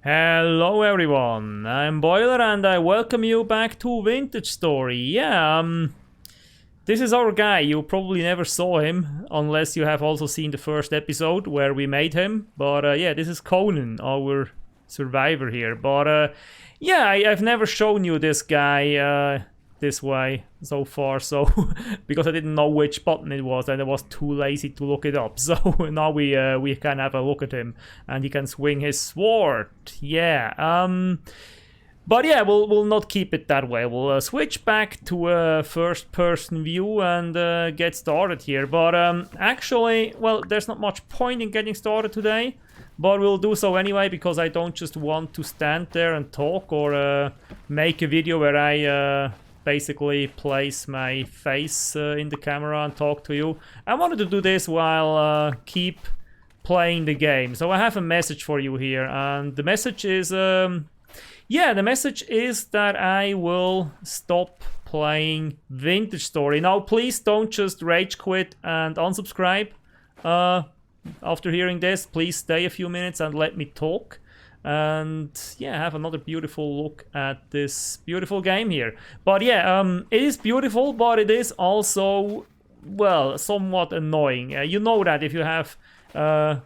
Hello everyone, I'm Boiler and I welcome you back to Vintage Story. This is our guy. You probably never saw him, unless you have also seen the first episode where we made him. But yeah, this is Conan, our survivor here. But yeah, I've never shown you this guy this way so far, so because I didn't know which button it was and I was too lazy to look it up. So now we can have a look at him and he can swing his sword. But yeah, we'll not keep it that way. We'll switch back to a first-person view and get started here. But actually, well, there's not much point in getting started today, but we'll do so anyway because I don't just want to stand there and talk or make a video where I basically place my face in the camera and talk to you. I wanted to do this while keep playing the game. So I have a message for you here, and the message is yeah, the message is that I will stop playing Vintage Story. Now, please don't just rage quit and unsubscribe after hearing this. Please stay a few minutes and let me talk. And yeah, have another beautiful look at this beautiful game here. But yeah, it is beautiful, but it is also, well, somewhat annoying. You know that if you have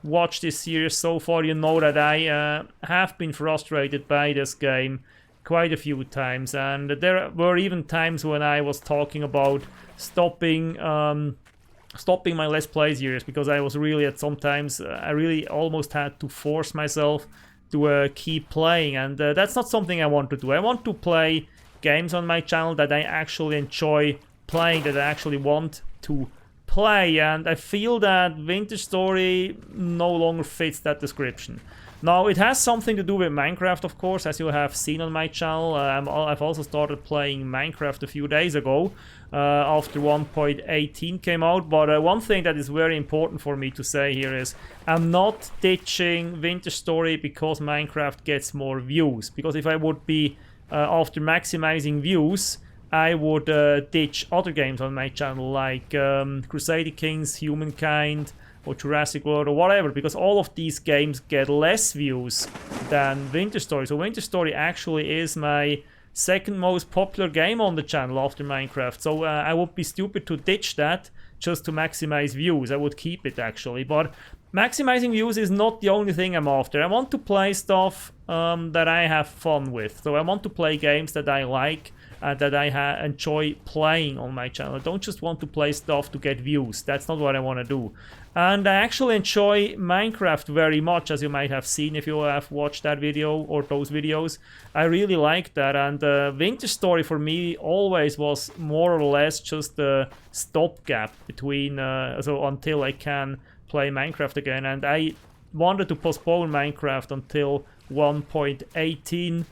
watched this series so far, you know that I have been frustrated by this game quite a few times, and there were even times when I was talking about stopping my Let's Play series because I was really sometimes I really almost had to force myself to keep playing, and that's not something I want to do. I want to play games on my channel that I actually enjoy playing, that I actually want to play, and I feel that Vintage Story no longer fits that description. Now, it has something to do with Minecraft, of course, as you have seen on my channel. I've also started playing Minecraft a few days ago, after 1.18 came out, but one thing that is very important for me to say here is I'm not ditching Vintage Story because Minecraft gets more views, because if I would be after maximizing views, I would ditch other games on my channel like Crusader Kings, Humankind, or Jurassic World, or whatever, because all of these games get less views than Vintage Story. So Vintage Story actually is my second most popular game on the channel after Minecraft. So I would be stupid to ditch that just to maximize views. I would keep it actually, but maximizing views is not the only thing I'm after. I want to play stuff that I have fun with. So I want to play games that I like, that I enjoy playing on my channel. I don't just want to play stuff to get views. That's not what I want to do. And I actually enjoy Minecraft very much, as you might have seen if you have watched that video or those videos. I really like that, and Vintage Story for me always was more or less just a stopgap between, so until I can play Minecraft again. And I wanted to postpone Minecraft until 1.18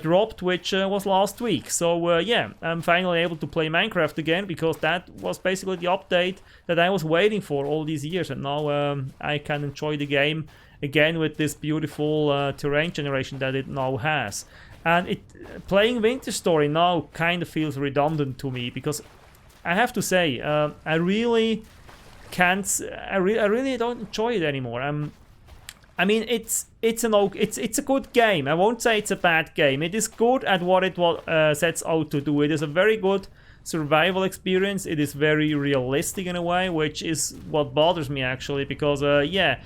dropped, which was last week. So yeah, I'm finally able to play Minecraft again, because that was basically the update that I was waiting for all these years, and now I can enjoy the game again with this beautiful terrain generation that it now has. And playing Vintage Story now kind of feels redundant to me, because I have to say I really don't enjoy it anymore. I mean, it's a good game. I won't say it's a bad game. It is good at what it sets out to do. It is a very good survival experience. It is very realistic in a way, which is what bothers me actually, because yeah,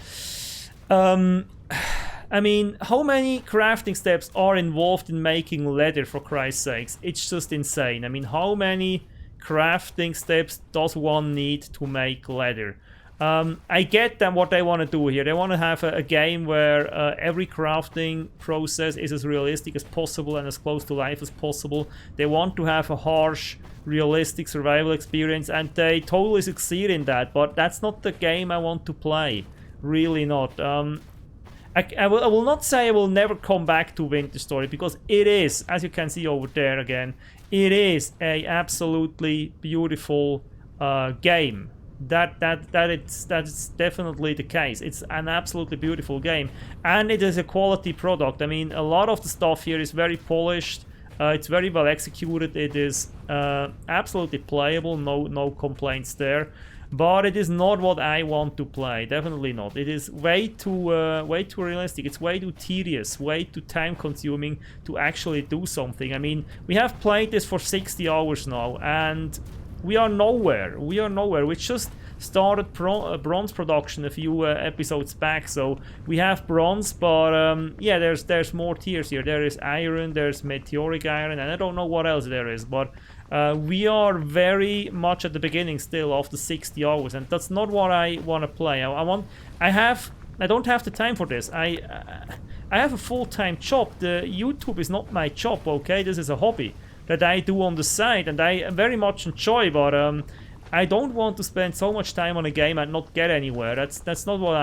I mean, how many crafting steps are involved in making leather, for Christ's sakes? It's just insane. I mean, how many crafting steps does one need to make leather? I get them what they want to do here. They want to have a game where every crafting process is as realistic as possible and as close to life as possible. They want to have a harsh, realistic survival experience, and they totally succeed in that, but that's not the game I want to play. Really not. I will not say I will never come back to Vintage Story, because it is, as you can see over there again, it is a absolutely beautiful game. That's definitely the case. It's an absolutely beautiful game, and it is a quality product. I mean, a lot of the stuff here is very polished. It's very well executed. It is absolutely playable. No complaints there. but it is not what I want to play. Definitely not. It is way too realistic. It's way too tedious, way too time-consuming to actually do something. I mean, we have played this for 60 hours now, and we are nowhere. We are nowhere. We just started bronze production a few episodes back, so we have bronze, but yeah, there's more tiers here. There is iron, there's meteoric iron, and I don't know what else there is, but we are very much at the beginning still of the 60 hours, and that's not what I want to play. I don't have the time for this. I have a full-time job. The YouTube is not my job, okay? This is a hobby that I do on the side, and I very much enjoy, but I don't want to spend so much time on a game and not get anywhere. That's not what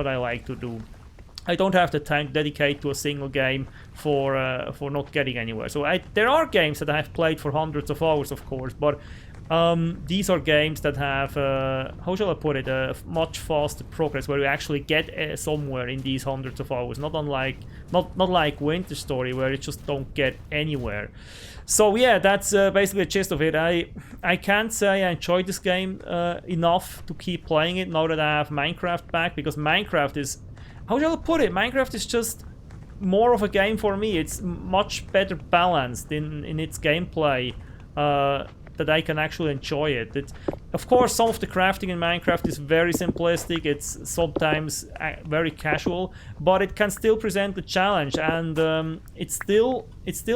I like to do. I don't have the time to dedicate to a single game for not getting anywhere. So there are games that I have played for hundreds of hours, of course, but these are games that have, how shall I put it, a much faster progress, where you actually get somewhere in these hundreds of hours. Not like Winter Story, where you just don't get anywhere. So yeah, that's basically the gist of it. I can't say I enjoyed this game enough to keep playing it now that I have Minecraft back, because Minecraft is, how shall I put it, Minecraft is just more of a game for me. It's much better balanced in its gameplay, that I can actually enjoy it. Of course, some of the crafting in Minecraft is very simplistic, it's sometimes very casual, but it can still present a challenge, and it's still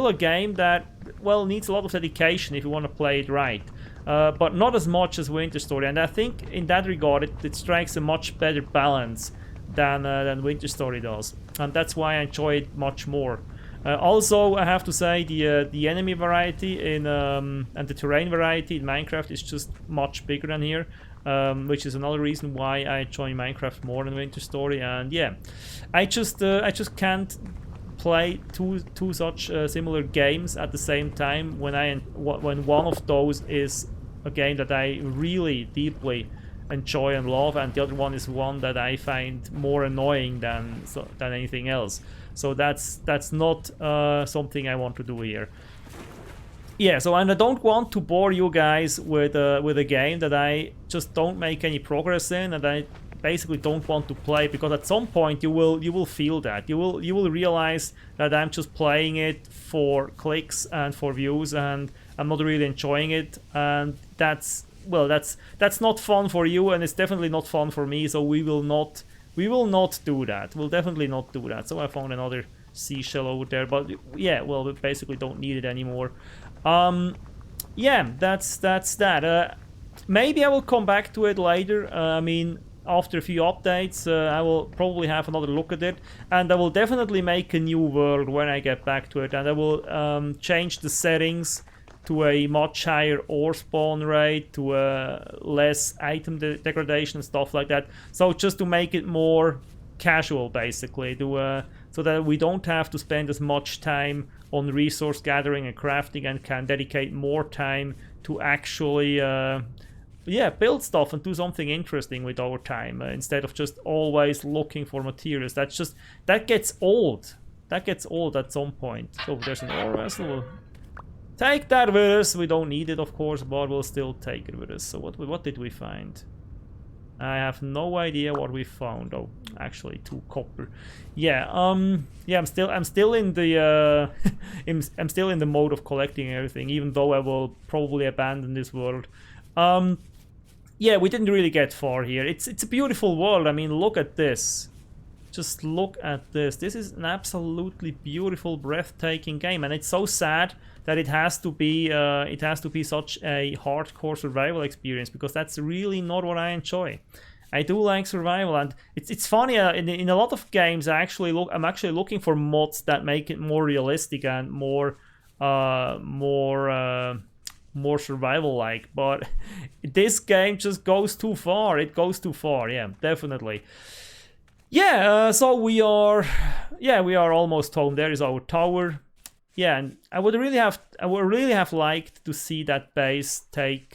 a game that, well, needs a lot of dedication if you want to play it right. But not as much as Winter Story, and I think in that regard it strikes a much better balance than Winter Story does, and that's why I enjoy it much more. Also, I have to say the enemy variety and the terrain variety in Minecraft is just much bigger than here, which is another reason why I enjoy Minecraft more than Winter Story. And yeah, I just can't play two such similar games at the same time when one of those is a game that I really deeply enjoy and love, and the other one is one that I find more annoying than anything else. So that's not something I want to do here. Yeah, so, and I don't want to bore you guys with a game that I just don't make any progress in, and I basically don't want to play, because at some point you will feel that. You will realize that I'm just playing it for clicks and for views, and I'm not really enjoying it, and that's not fun for you, and it's definitely not fun for me, so we will not do that. We'll definitely not do that. So I found another seashell over there, but yeah, well, we basically don't need it anymore. Yeah, that's that. Maybe I will come back to it later. I mean, after a few updates, I will probably have another look at it, and I will definitely make a new world when I get back to it, and I will change the settings to a much higher ore spawn rate, to less item degradation and stuff like that. So just to make it more casual, basically, so that we don't have to spend as much time on resource gathering and crafting, and can dedicate more time to actually build stuff and do something interesting with our time, instead of just always looking for materials. That gets old. That gets old at some point. So there's an ore vessel. Take that with us. We don't need it, of course, but we'll still take it with us. So what did we find? I have no idea what we found. Oh, actually 2 copper. Yeah, yeah, I'm still in the I'm still in the mode of collecting everything, even though I will probably abandon this world. Yeah, we didn't really get far here. It's a beautiful world. I mean, look at this. Just look at this. This is an absolutely beautiful, breathtaking game, and it's so sad that it has to be such a hardcore survival experience, because that's really not what I enjoy. I do like survival, and it's funny, in a lot of games I'm actually looking for mods that make it more realistic and more survival like, but this game just goes too far. It goes too far, yeah, definitely. Yeah, so we are almost home. There is our tower. Yeah, and I would really have liked to see that base take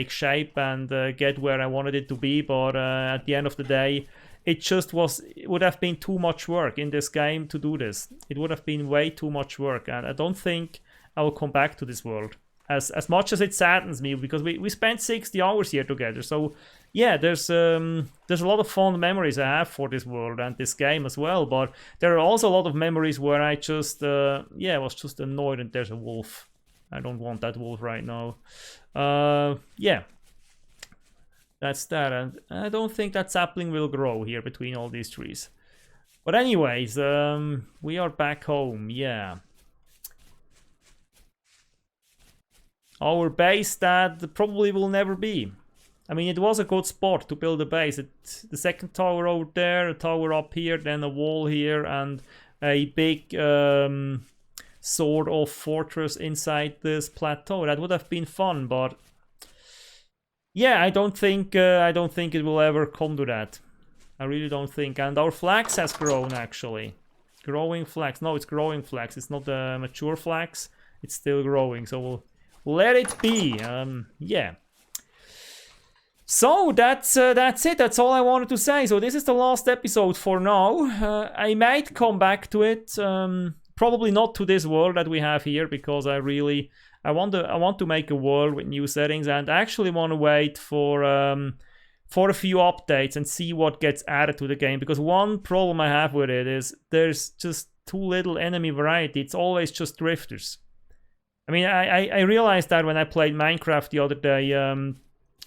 shape and get where I wanted it to be, but at the end of the day, it would have been too much work in this game to do this. It would have been way too much work, and I don't think I will come back to this world. as much as it saddens me, because we spent 60 hours here together. So yeah, there's a lot of fond memories I have for this world and this game as well. But there are also a lot of memories where I just was just annoyed and there's a wolf. I don't want that wolf right now. Yeah, that's that. And I don't think that sapling will grow here between all these trees. But anyways, we are back home. Yeah. Our base that probably will never be. I mean, it was a good spot to build a base. The second tower over there, a tower up here, then a wall here, and a big sort of fortress inside this plateau. That would have been fun, but yeah, I don't think it will ever come to that. I really don't think. And our flax has grown, actually. Growing flax. No, it's growing flax. It's not a mature flax. It's still growing, so we'll let it be. Yeah. So that's it. That's all I wanted to say. So this is the last episode for now. I might come back to it. Probably not to this world that we have here, because I want to make a world with new settings, and I actually want to wait for a few updates and see what gets added to the game. Because one problem I have with it is there's just too little enemy variety. It's always just drifters. I mean, I realized that when I played Minecraft the other day,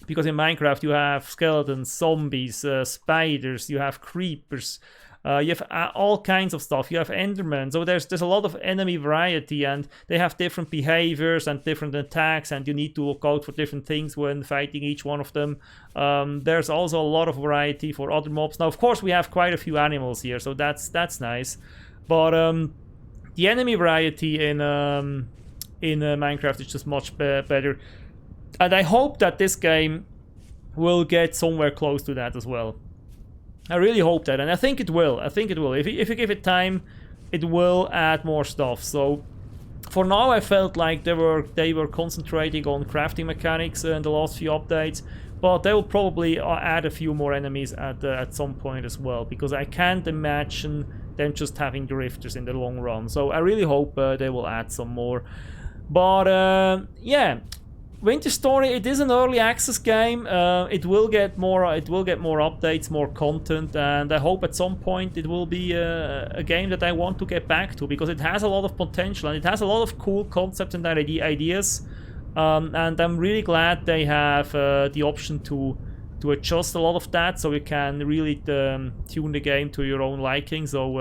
because in Minecraft you have skeletons, zombies, spiders, you have creepers, you have all kinds of stuff, you have endermen, so there's a lot of enemy variety, and they have different behaviors and different attacks, and you need to look out for different things when fighting each one of them. There's also a lot of variety for other mobs. Now, of course, we have quite a few animals here, so that's nice, but the enemy variety in Minecraft is just much better. And I hope that this game will get somewhere close to that as well. I really hope that, and I think it will. I think it will. If you give it time, it will add more stuff. So for now, I felt like they were concentrating on crafting mechanics in the last few updates, but they will probably add a few more enemies at some point as well, because I can't imagine them just having drifters in the long run. So I really hope they will add some more. But yeah. Winter Story, it is an early access game. It will get more updates, more content, and I hope at some point it will be a game that I want to get back to, because it has a lot of potential and it has a lot of cool concepts and ideas. And I'm really glad they have the option to adjust a lot of that, so you can really tune the game to your own liking. So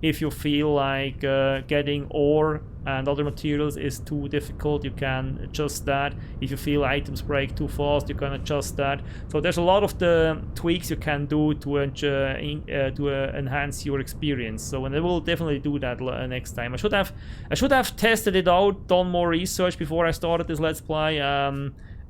if you feel like getting ore and other materials is too difficult, you can adjust that. If you feel items break too fast, you can adjust that. So there's a lot of the tweaks you can do to enhance your experience. So, and I will definitely do that next time. I should have tested it out, done more research before I started this Let's Play,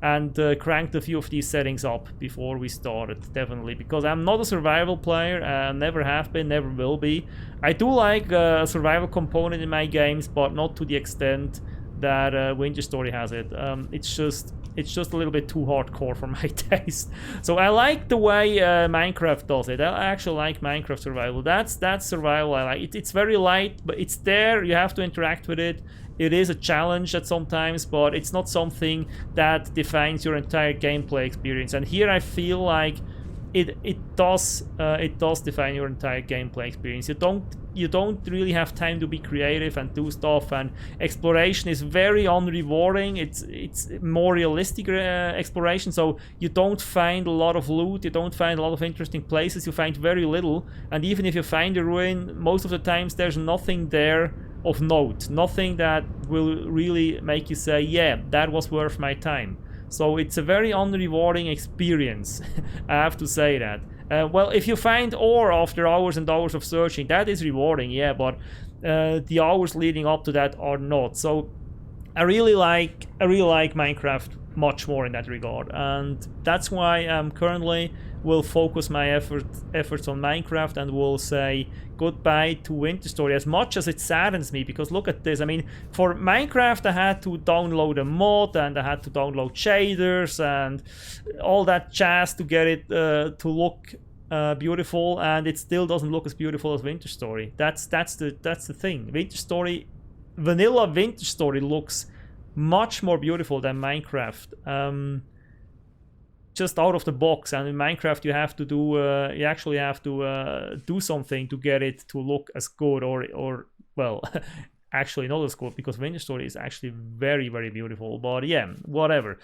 and cranked a few of these settings up before we started, definitely, because I'm not a survival player, never have been, never will be. I do like a survival component in my games, but not to the extent that Winter Story has it. It's just a little bit too hardcore for my taste. So I like the way Minecraft does it. I actually like Minecraft survival. That's survival I like. It's very light, but it's there. You have to interact with it. It is a challenge at sometimes, but it's not something that defines your entire gameplay experience. And here I feel like it does define your entire gameplay experience. You don't really have time to be creative and do stuff, and exploration is very unrewarding. It's more realistic exploration, so you don't find a lot of loot, you don't find a lot of interesting places, you find very little, and even if you find a ruin, most of the times there's nothing there of note, nothing that will really make you say, yeah, that was worth my time. So it's a very unrewarding experience. I have to say that. Well, if you find ore after hours and hours of searching, that is rewarding, yeah, but the hours leading up to that are not. So I really like Minecraft much more in that regard, and that's why I'm currently will focus my efforts on Minecraft, and will say goodbye to Winter Story, as much as it saddens me, because look at this. I mean, for Minecraft I had to download a mod, and I had to download shaders and all that jazz to get it to look beautiful, and it still doesn't look as beautiful as Winter Story. That's the thing. Winter Story, vanilla Winter Story looks much more beautiful than Minecraft. Just out of the box, and in Minecraft you have to do you actually have to do something to get it to look as good, or well, actually not as good, because Winter Story is actually very, very beautiful. But yeah, whatever.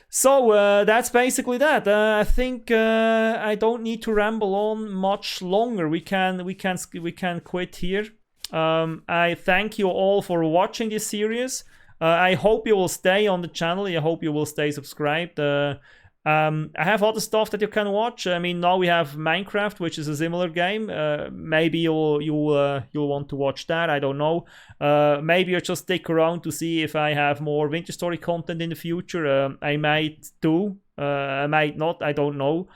So that's basically that. I think I don't need to ramble on much longer. We can quit here. I thank you all for watching this series. I hope you will stay on the channel. I hope you will stay subscribed. I have other stuff that you can watch. I mean, now we have Minecraft, which is a similar game. Maybe you'll want to watch that. I don't know. Maybe you'll just stick around to see if I have more Winter Story content in the future. I might do. I might not. I don't know.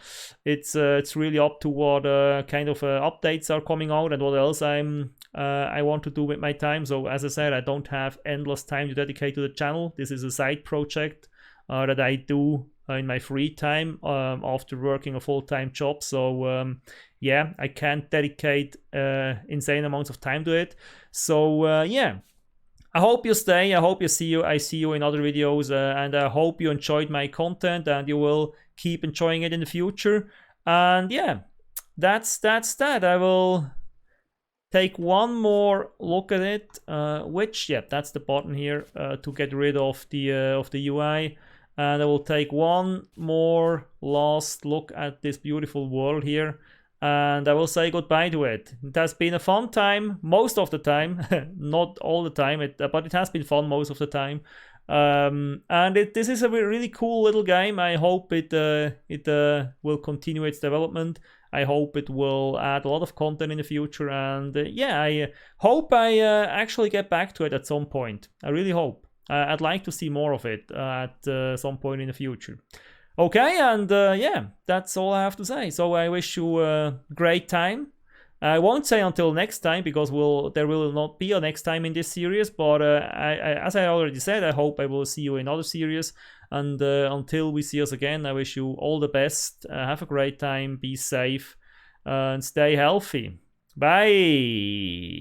It's really up to what kind of updates are coming out and what else I want to do with my time. So as I said, I don't have endless time to dedicate to the channel. This is a side project that I do in my free time after working a full-time job. So yeah, I can't dedicate insane amounts of time to it. So yeah, I hope you stay. I hope I see you in other videos, and I hope you enjoyed my content and you will keep enjoying it in the future. And yeah, that's that. I will take one more look at it, which, yeah, that's the button here to get rid of the UI. And I will take one more last look at this beautiful world here, and I will say goodbye to it. It has been a fun time most of the time, not all the time, but it has been fun most of the time. And this is a really cool little game. I hope it will continue its development. I hope it will add a lot of content in the future, and yeah, I hope I actually get back to it at some point. I really hope. I'd like to see more of it at some point in the future. Okay, and yeah, that's all I have to say. So I wish you a great time. I won't say until next time, because there will not be a next time in this series, but as I already said, I hope I will see you in other series. And until we see us again, I wish you all the best. Have a great time, be safe, and stay healthy. Bye!